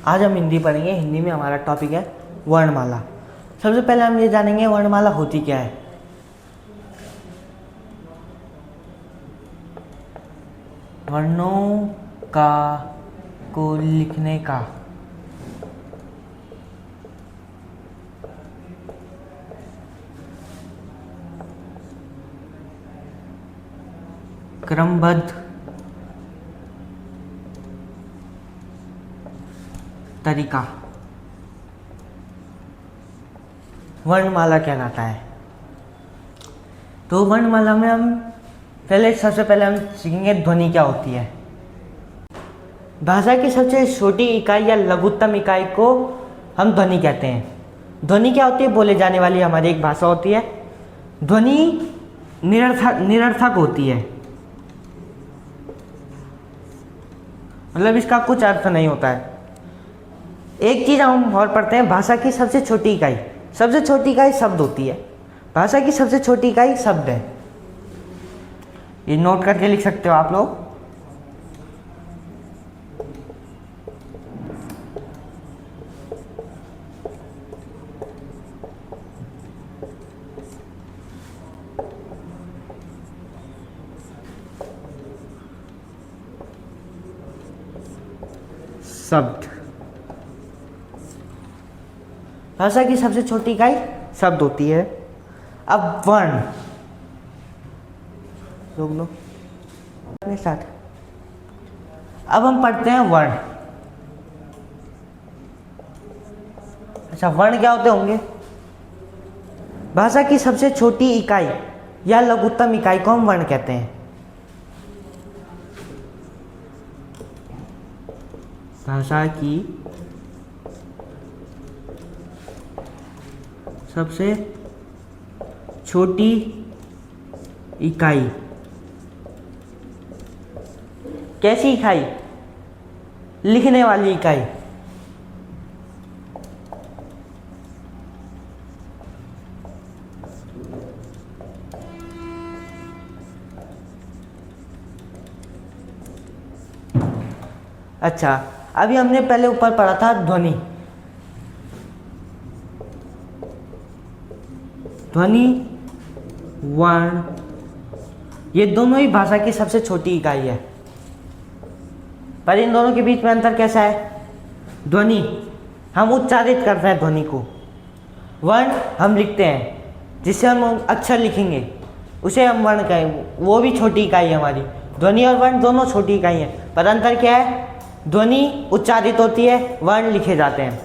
आज हम हिंदी पढ़ेंगे। हिंदी में हमारा टॉपिक है वर्णमाला। सबसे पहले हम ये जानेंगे वर्णमाला होती क्या है। वर्णों का को लिखने का क्रमबद्ध तरीका वर्णमाला कहलाता है। तो वर्णमाला में हम सबसे पहले हम सीखेंगे ध्वनि क्या होती है। भाषा की सबसे छोटी इकाई या लघुत्तम इकाई को हम ध्वनि कहते हैं। ध्वनि क्या होती है? बोले जाने वाली हमारी एक भाषा होती है। ध्वनि निरर्थक होती है, मतलब इसका कुछ अर्थ नहीं होता है। एक चीज़ हम और पढ़ते हैं, भाषा की सबसे छोटी इकाई शब्द होती है। भाषा की सबसे छोटी इकाई शब्द है। ये नोट करके लिख सकते हो आप लोग। शब्द, भाषा की सबसे छोटी इकाई शब्द होती है। अब वर्ण लोग लो स्टार्ट। अब हम पढ़ते हैं वर्ण। अच्छा, वर्ण क्या होते होंगे? भाषा की सबसे छोटी इकाई या लघुत्तम इकाई को हम वर्ण कहते हैं। भाषा की सबसे छोटी इकाई, कैसी इकाई? लिखने वाली इकाई। अच्छा, अभी हमने पहले ऊपर पढ़ा था ध्वनि। ध्वनि, वर्ण, ये दोनों ही भाषा की सबसे छोटी इकाई है। पर इन दोनों के बीच में अंतर कैसा है? ध्वनि हम उच्चारित करते हैं ध्वनि को, वर्ण हम लिखते हैं, जिससे हम अक्षर लिखेंगे उसे हम वर्ण कहेंगे। वो भी छोटी इकाई है हमारी। ध्वनि और वर्ण दोनों छोटी इकाई हैं, पर अंतर क्या है? ध्वनि उच्चारित होती है, वर्ण लिखे जाते हैं।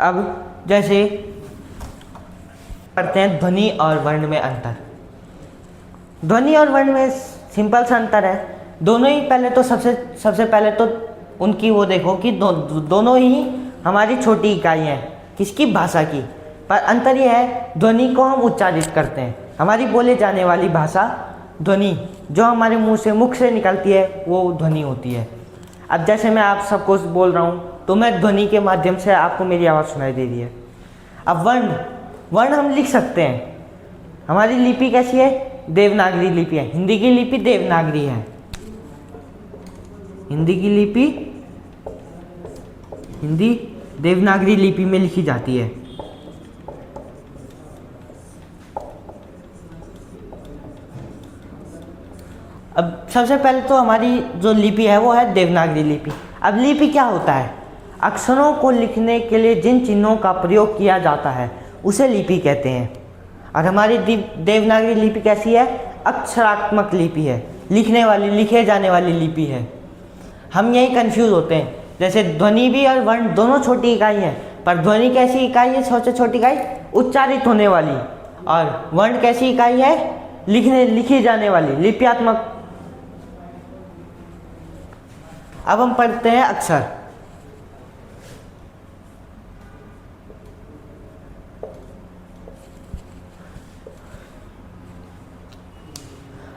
अब जैसे पढ़ते हैं ध्वनि और वर्ण में अंतर। ध्वनि और वर्ण में सिंपल सा अंतर है। दोनों ही पहले तो सबसे पहले तो उनकी वो देखो कि दोनों ही हमारी छोटी इकाई हैं। किसकी? भाषा की। पर अंतर यह है, ध्वनि को हम उच्चारित करते हैं। हमारी बोले जाने वाली भाषा ध्वनि जो हमारे मुख से निकलती है वो ध्वनि होती है। अब जैसे मैं आप सबको बोल रहा हूँ तो मैं ध्वनि के माध्यम से आपको मेरी आवाज़ सुनाई दे रही है। अब वर्ण हम लिख सकते हैं। हमारी लिपि कैसी है? देवनागरी लिपि है। हिंदी की लिपि देवनागरी है। हिंदी देवनागरी लिपि में लिखी जाती है। अब सबसे पहले तो हमारी जो लिपि है वो है देवनागरी लिपि। अब लिपि क्या होता है? अक्षरों को लिखने के लिए जिन चिन्हों का प्रयोग किया जाता है उसे लिपि कहते हैं। और हमारी देवनागरी लिपि कैसी है? अक्षरात्मक लिपि है, लिखे जाने वाली लिपि है। हम यही कंफ्यूज होते हैं। जैसे ध्वनि भी और वर्ण दोनों छोटी इकाई हैं, पर ध्वनि कैसी इकाई है? सबसे छोटी इकाई उच्चारित होने वाली। और वर्ण कैसी इकाई है? लिखी जाने वाली, लिप्यात्मक। अब हम पढ़ते हैं अक्षर।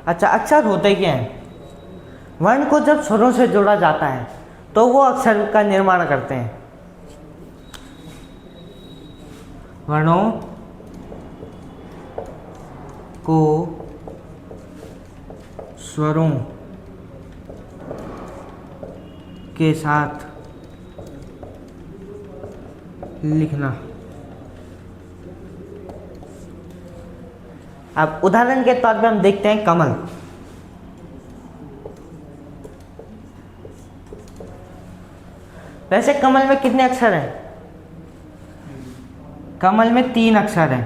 अच्छा, अक्षर होते क्या हैं? वर्ण को जब स्वरों से जोड़ा जाता है तो वो अक्षर का निर्माण करते हैं। वर्णों को स्वरों के साथ लिखना। अब उदाहरण के तौर पे हम देखते हैं कमल। वैसे कमल में कितने अक्षर हैं? कमल में 3 अक्षर हैं।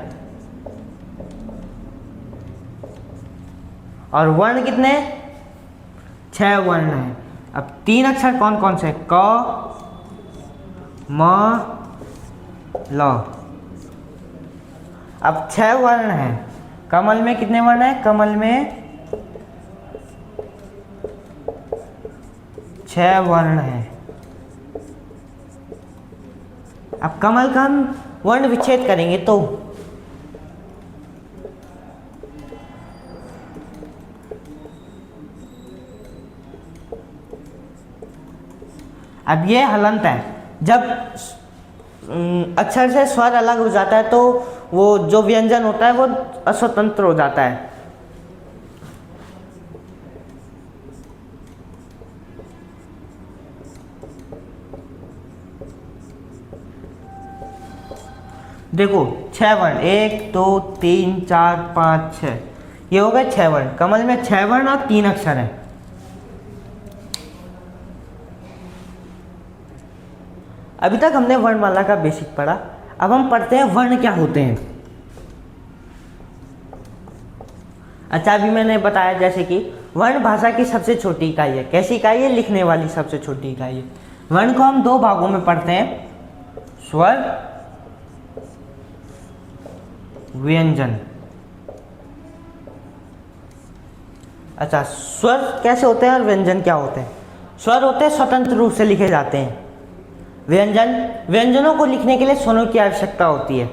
और वर्ण कितने? 6 वर्ण हैं। अब 3 अक्षर कौन कौन से? क, म, ल। अब 6 वर्ण हैं। कमल में कितने वर्ण हैं? कमल में 6 वर्ण हैं। अब कमल का हम वर्ण विच्छेद करेंगे तो अब ये हलंत है। जब अक्षर से स्वर अलग हो जाता है तो वो जो व्यंजन होता है वो अस्वतंत्र हो जाता है। देखो 6 वर्ण, 1 2 3 4 5 6, ये हो गए 6 वर्ण। कमल में 6 वर्ण और 3 अक्षर हैं। अभी तक हमने वर्णमाला का बेसिक पढ़ा। अब हम पढ़ते हैं वर्ण क्या होते हैं। अच्छा, अभी मैंने बताया जैसे कि वर्ण भाषा की सबसे छोटी इकाई है। कैसी इकाई है? लिखने वाली सबसे छोटी इकाई है। वर्ण को हम 2 भागों में पढ़ते हैं, स्वर, व्यंजन। अच्छा, स्वर कैसे होते हैं और व्यंजन क्या होते हैं? स्वर होते हैं स्वतंत्र रूप से लिखे जाते हैं। व्यंजनों को लिखने के लिए स्वरों की आवश्यकता होती है।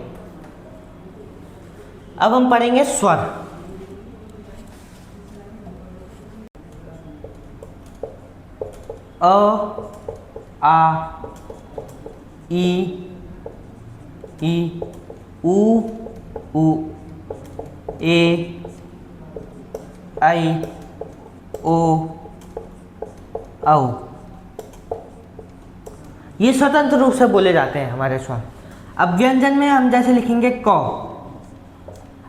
अब हम पढ़ेंगे स्वर। अ, आ, ई, उ, ए, आई, ओ, औ। ये स्वतंत्र रूप से बोले जाते हैं हमारे स्वर। अब व्यंजन में हम जैसे लिखेंगे क।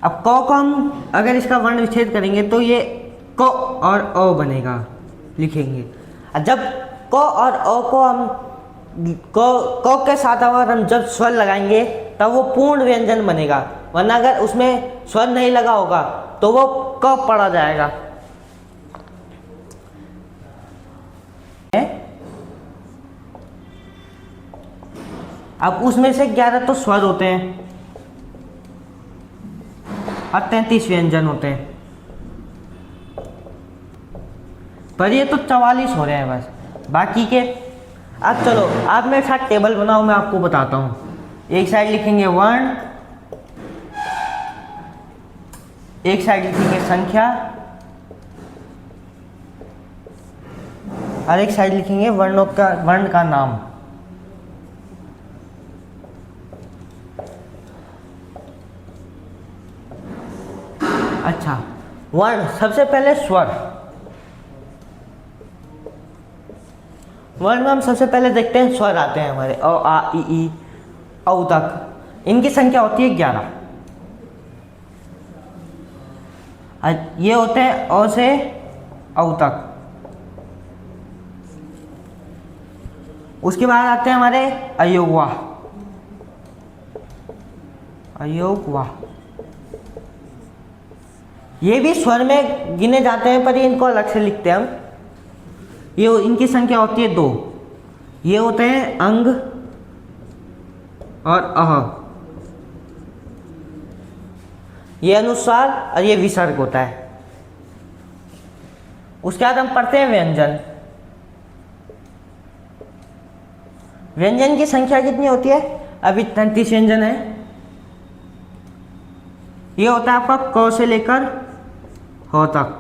अब क को हम अगर इसका वर्ण विच्छेद करेंगे तो ये क और अ बनेगा, लिखेंगे। जब क और अ को हम क के साथ अगर हम जब स्वर लगाएंगे तब वो पूर्ण व्यंजन बनेगा, वरना अगर उसमें स्वर नहीं लगा होगा तो वो क पढ़ा जाएगा। अब उसमें से 11 तो स्वर होते हैं और 33 व्यंजन होते हैं, पर ये तो 44 हो रहे हैं बस बाकी के। अब चलो आप मेरे साथ टेबल बनाओ, मैं आपको बताता हूँ। एक साइड लिखेंगे वर्ण, एक साइड लिखेंगे संख्या और एक साइड लिखेंगे वर्ण का नाम। अच्छा, वर्ण सबसे पहले स्वर। वर्ण में हम सबसे पहले देखते हैं स्वर आते हैं हमारे अ, आ, ई, औ तक। इनकी संख्या होती है 11। ये होते हैं अ से औ तक। उसके बाद आते हैं हमारे अयोगवा, अयोगवा। ये भी स्वर में गिने जाते हैं पर ये इनको अलग से लिखते हैं हम। ये इनकी संख्या होती है 2। ये होते हैं अंग और अह। ये अनुस्वार और ये विसर्ग होता है। उसके बाद हम पढ़ते हैं व्यंजन। व्यंजन की संख्या कितनी होती है? अभी 33 व्यंजन है। ये होता है आपका क से लेकर ह तक।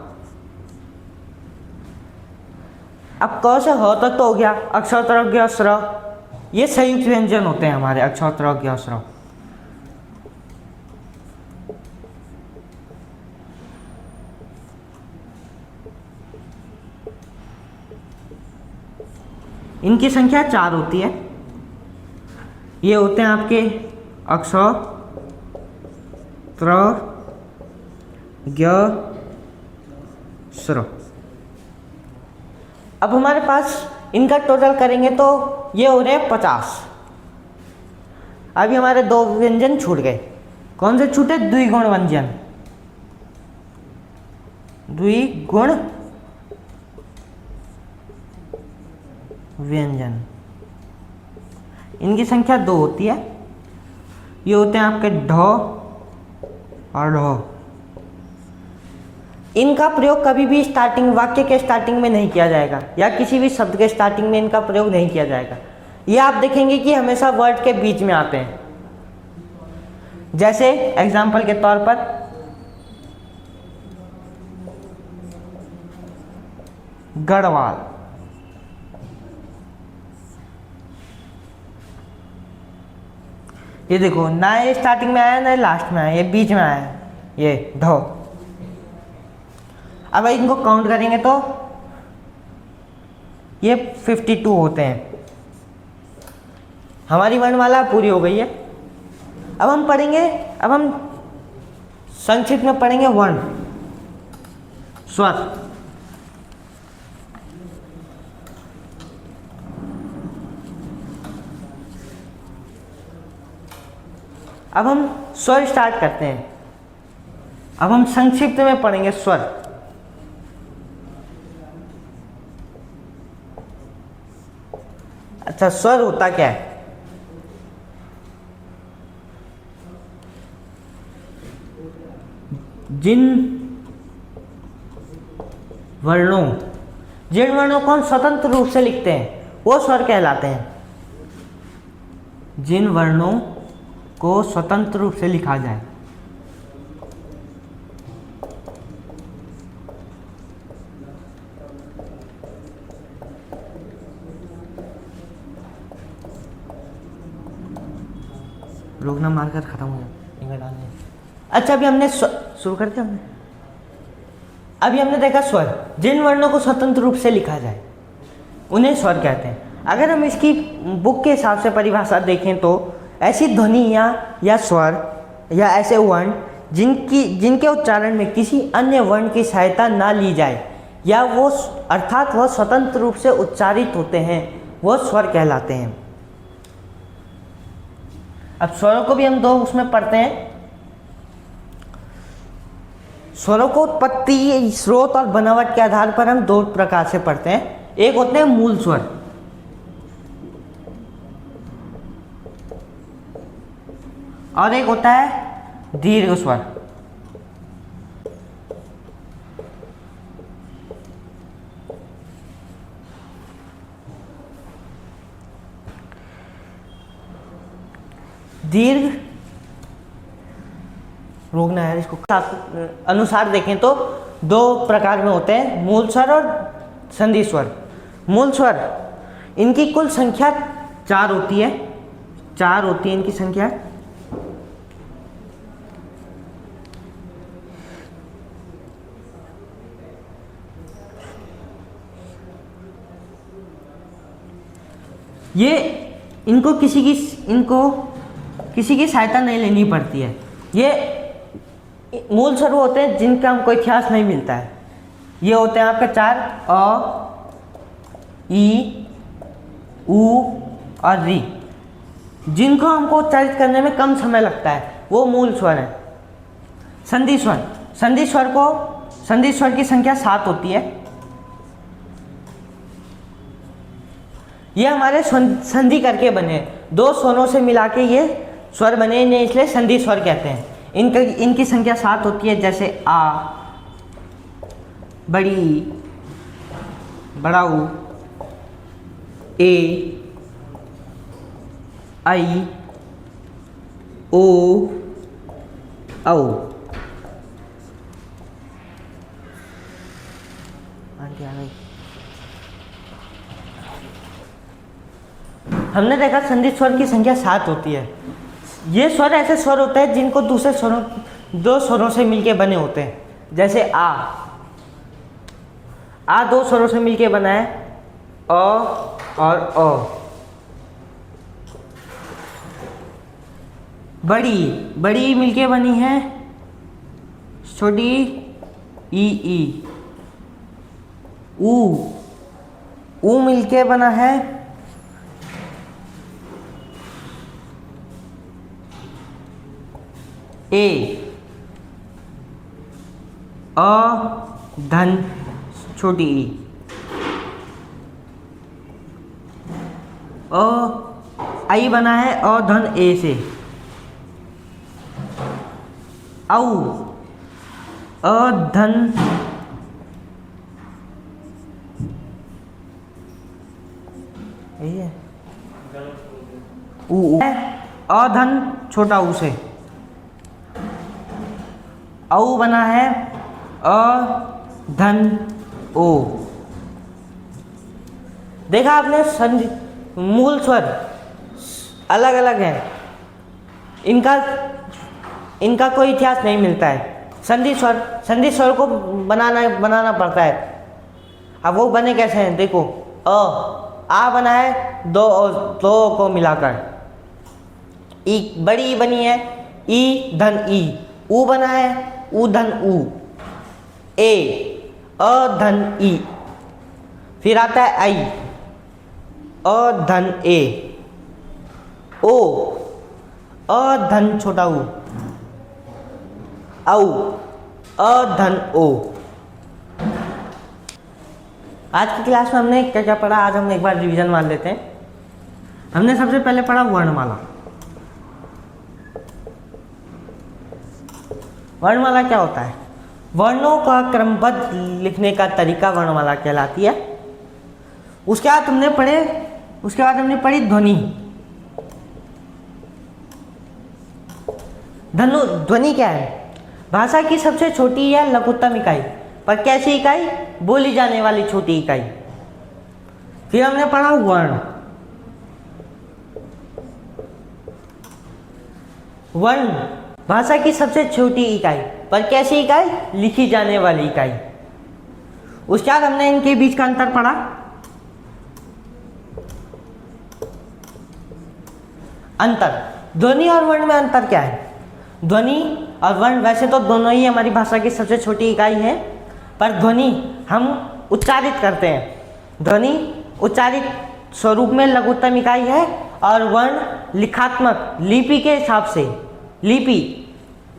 अब क से ह तक तो हो गया, अक्षर ज्ञ स्वर। ये संयुक्त व्यंजन होते हैं हमारे, अक्षर ज्ञ स्वर। इनकी संख्या 4 होती है। ये होते हैं आपके अक्ष, त्र, ज्ञ, स्र। अब हमारे पास इनका टोटल करेंगे तो ये हो रहे हैं 50। अभी हमारे 2 व्यंजन छूट गए। कौन से छूटे? द्विगुण व्यंजन। द्विगुण व्यंजन, इनकी संख्या 2 होती है। ये होते हैं आपके ढ और ढ। इनका प्रयोग कभी भी स्टार्टिंग, वाक्य के स्टार्टिंग में नहीं किया जाएगा या किसी भी शब्द के स्टार्टिंग में इनका प्रयोग नहीं किया जाएगा। ये आप देखेंगे कि हमेशा वर्ड के बीच में आते हैं। जैसे एग्जाम्पल के तौर पर गढ़वाल, ये देखो ना ये स्टार्टिंग में आया ना लास्ट में आया, ये बीच में आया, ये ढो। अब इनको काउंट करेंगे तो ये 52 होते हैं। हमारी वर्णमाला पूरी हो गई है। अब हम पढ़ेंगे, अब हम संक्षिप्त में पढ़ेंगे वर्ण, स्वर। अब हम स्वर स्टार्ट करते हैं। अब हम संक्षिप्त में पढ़ेंगे स्वर। अच्छा, स्वर होता क्या है? जिन वर्णों को हम स्वतंत्र रूप से लिखते हैं वो स्वर कहलाते हैं। जिन वर्णों को स्वतंत्र रूप से लिखा जाए, रोकना मारकर खत्म हो जाए। अच्छा, अभी हमने शुरू करते हमने अभी हमने देखा स्वर। जिन वर्णों को स्वतंत्र रूप से लिखा जाए उन्हें स्वर कहते हैं। अगर हम इसकी बुक के हिसाब से परिभाषा देखें तो ऐसी ध्वनियाँ या स्वर या ऐसे वर्ण जिनके उच्चारण में किसी अन्य वर्ण की सहायता ना ली जाए या वो अर्थात वह स्वतंत्र रूप से उच्चारित होते हैं, वो स्वर कहलाते हैं। अब स्वरों को भी हम 2 उसमें पढ़ते हैं। स्वरों को उत्पत्ति, स्रोत और बनावट के आधार पर हम 2 प्रकार से पढ़ते हैं। एक होते हैं मूल स्वर और एक होता है दीर्घ स्वर। दीर्घ, रोकना है इसको, अनुसार देखें तो 2 प्रकार में होते हैं, मूल स्वर और संधि स्वर। मूल स्वर, इनकी कुल संख्या 4 होती है। 4 होती है इनकी संख्या। ये इनको किसी की सहायता नहीं लेनी पड़ती है। ये मूल स्वर होते हैं जिनका हमको इतिहास नहीं मिलता है। ये होते हैं आपके 4, अ, ई, उ और री, जिनको हमको उच्चारित करने में कम समय लगता है, वो मूल स्वर है। संधि स्वर, संधि स्वर की संख्या 7 होती है। ये हमारे संधि करके बने, 2 स्वरों से मिला के ये स्वर बने, इन्हें इसलिए संधि स्वर कहते हैं। इनकी संख्या 7 होती है। जैसे आ, बड़ी, बड़ाऊ, ए, आई, ओ, औ। हमने देखा संधि स्वर की संख्या 7 होती है। ये स्वर ऐसे स्वर होते हैं जिनको दूसरे स्वरों, 2 स्वरों से मिलके बने होते हैं। जैसे आ 2 स्वरों से मिलके बना है, अ, और अ। बड़ी बड़ी मिलके बनी है छोटी ई। ऊ मिलके बना है ए। अ धन छोटी ई। आई बना है अ धन ए से। औ अ धन यही है ऊ अ धन छोटा ऊ से। औ बना है अ धन ओ। देखा आपने संधि मूल स्वर अलग अलग है, इनका कोई इतिहास नहीं मिलता है। संधि स्वर को बनाना पड़ता है। अब वो बने कैसे हैं देखो, आ बना है दो को मिलाकर। ई बड़ी ई बनी है ई धन ई। ऊ बना है ऊ धन ऊ। ए अ धन ई। फिर आता है आई अ धन ए। ओ अ धन छोटा ऊ। औ अ धन ओ। आज की क्लास में हमने क्या क्या पढ़ा, आज हम एक बार रिवीजन मार लेते हैं। हमने सबसे पहले पढ़ा वर्णमाला। वर्णमाला क्या होता है? वर्णों का क्रमबद्ध लिखने का तरीका वर्णमाला कहलाती है। उसके बाद हमने पढ़ी ध्वनि। ध्वनि क्या है? भाषा की सबसे छोटी या लघुत्तम इकाई, पर कैसी इकाई? बोली जाने वाली छोटी इकाई। फिर हमने पढ़ा वर्ण। वर्ण भाषा की सबसे छोटी इकाई, पर कैसी इकाई? लिखी जाने वाली इकाई। उसके बाद हमने इनके बीच का अंतर पढ़ा। अंतर, ध्वनि और वर्ण में अंतर क्या है? ध्वनि और वर्ण वैसे तो दोनों ही हमारी भाषा की सबसे छोटी इकाई है, पर ध्वनि हम उच्चारित करते हैं। ध्वनि उच्चारित स्वरूप में लघुत्तम इकाई है और वर्ण लिखात्मक लिपि के हिसाब से। लिपि,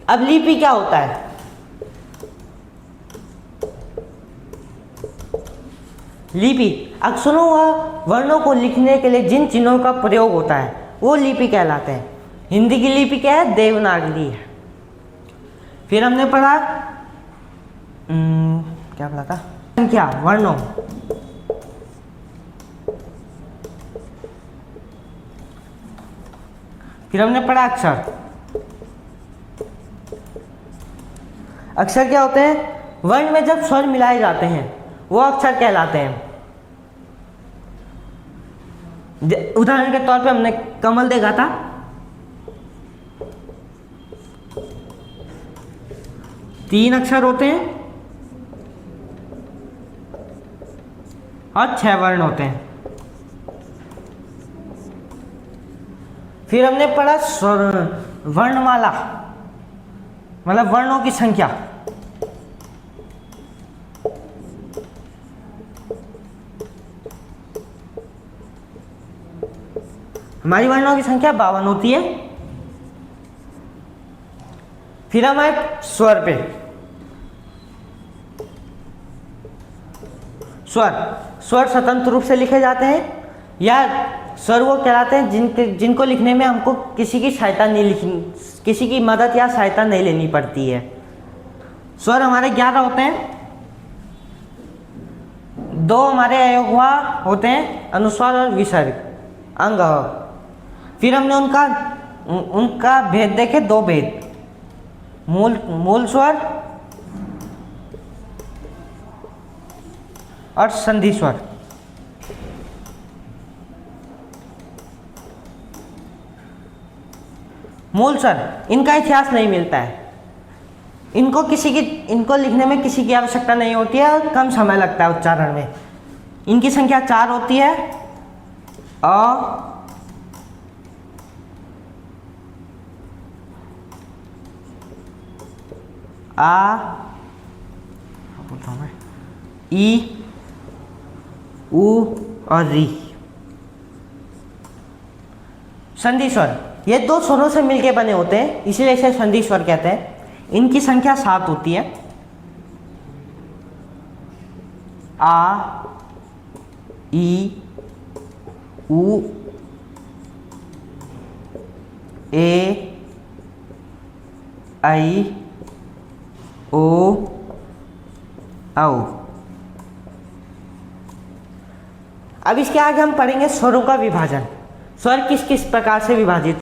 अब लिपि क्या होता है? लिपि अक्षरों व वर्णों को लिखने के लिए जिन चिन्हों का प्रयोग होता है वो लिपि कहलाते हैं। हिंदी की लिपि क्या है? देवनागरी है। फिर हमने पढ़ा क्या पढ़ा था? संख्या, वर्णों। फिर हमने पढ़ा अक्षर। अक्षर क्या होते हैं? वर्ण में जब स्वर मिलाए जाते हैं वो अक्षर कहलाते हैं। उदाहरण के तौर पे हमने कमल देखा था। तीन अक्षर होते हैं और 6 वर्ण होते हैं। फिर हमने पढ़ा वर्णमाला, मतलब वर्णों की संख्या। हमारी वर्णों की संख्या 52 होती है। फिर हम आए स्वर पे। स्वर स्वतंत्र रूप से लिखे जाते हैं या स्वर वो कहलाते हैं जिनको लिखने में हमको किसी की मदद या सहायता नहीं लेनी पड़ती है। स्वर हमारे 11 होते हैं। 2 हमारे अयोगवा होते हैं, अनुस्वार और विसर्ग, अंग। फिर हमने उनका भेद देखे, 2 भेद, मूल स्वर और संधि स्वर। मूल स्वर, इनका इतिहास नहीं मिलता है। इनको लिखने में किसी की आवश्यकता नहीं होती है और कम समय लगता है उच्चारण में। इनकी संख्या 4 होती है अ, आ, बोलता हूँ मैं, ई, उ और री। संधि स्वर ये दो स्वरों से मिलके बने होते हैं, इसीलिए इसे संधि स्वर कहते हैं। इनकी संख्या 7 होती है। आ, ई, उ, ए, आई, ओ, औ। अब इसके आगे हम पढ़ेंगे स्वरों का विभाजन। स्वर किस किस प्रकार से विभाजित